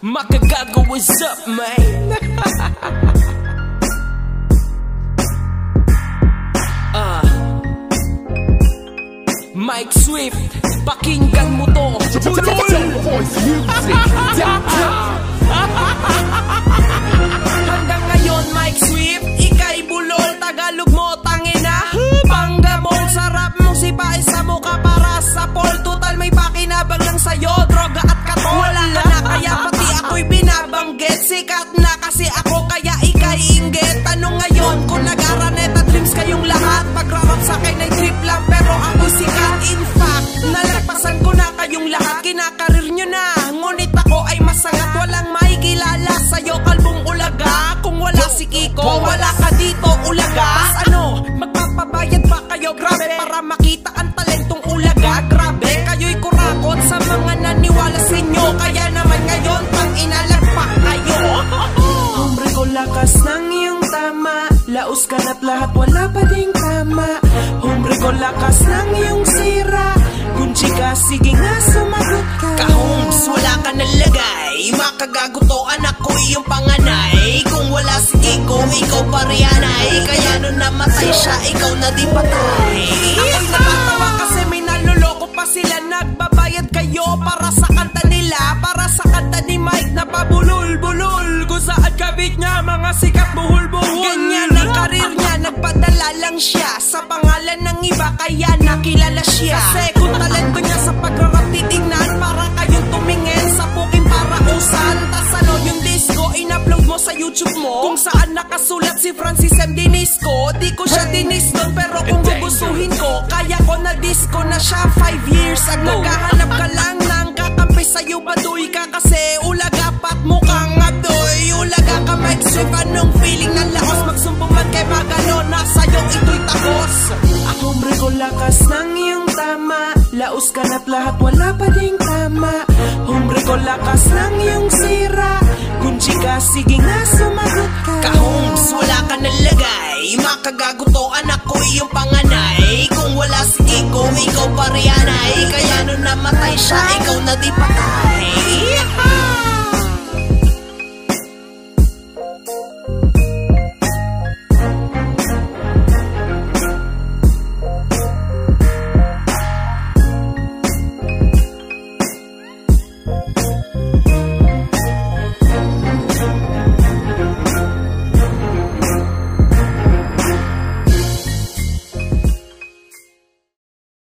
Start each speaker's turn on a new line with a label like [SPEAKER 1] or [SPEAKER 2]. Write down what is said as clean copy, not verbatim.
[SPEAKER 1] Makagago, what's up, man? Mike Swift, pakinggan mo to. Hanggang ngayon, Mike Swift, ika'y bulol. Tagalog mo, tangina. Panggabol, sarap mong sipain sa mukha para sa pol. Total may pakinabang lang sa'yo, droga at katol. Wala ka na, kaya pati ako'y binabanggit. Sikat na kasi ako, kaya ika'y inggit. Tanong ngayon kung nag-araneta dreams kayong lahat. Pagrarap sa'kin ay trip lang, pero ako'y sikat. In fact, nalagpasan ko na kayong lahat. Kinakarir nyo na, ngunit ako ay masangat. Walang makikilala sa'yo, kalbong ulaga. Kung wala si Kiko, wala ka dito, ulaga. Ano, magpapabayad ba kayo? Grabe, para makita ang talentong ulaga. Grabe, kayo'y kurakot sa mga naniwala sa inyo. Kaya naman ngayon, pang inalagpak kayo. Hombre ko, lakas ng iyong tama. Laos ka na't lahat, wala pa ding tama. Hombre ko, lakas ng iyong sira. Kung chika, sige nga, sumagot ka. Ka-homes, wala ka nalagay. Makagago to, anak ko iyong panganay. Kung wala si Kiko, ikaw pa riyanay. Kaya nung namatay siya, ikaw na di patay. Ako'y natatawa kasi may naloloko pa sila. Nagbabayad kayo para sa kanta nila, para sa kanta ni Mike na pabulol-bulol. Kung saan kabit niya, mga sikat buhul-buhul. Ganyan ang karir niya, nagpadala lang siya sa pangalan ng iba, kaya nakilala siya. Kasi kung talento niya sa pagrarap titignan, para kayong tumingin sa puking parausan. Tas ano yung disco, in-upload mo sa YouTube mo, kung saan nakasulat si Francis M. Dinisco. Di ko siya dinis doon, pero kung gugustuhin ko, kaya ko na disco na siya 5 years ago. Naghahanap ka lang ng kakampi sa'yo, baduy ka kasi ulaga pat mukhang abdoy. Ulaga ka, Mike Swift, anong feeling ng laos? Magsumpuman kay Magano, nasa'yo ito'y tagos. Hombre ko, lakas ng iyong tama. Laos ka na't lahat, wala pa ding tama. Hombre ko, lakas ng iyong sira. Kung chika, sige nga, sumagot ka. Ka-homes, wala ka nalagay. Makagago to, anak ko iyong panganay. Kung wala si Kiko, ikaw pa riyanay. Kaya nung namatay siya, ikaw na di patay.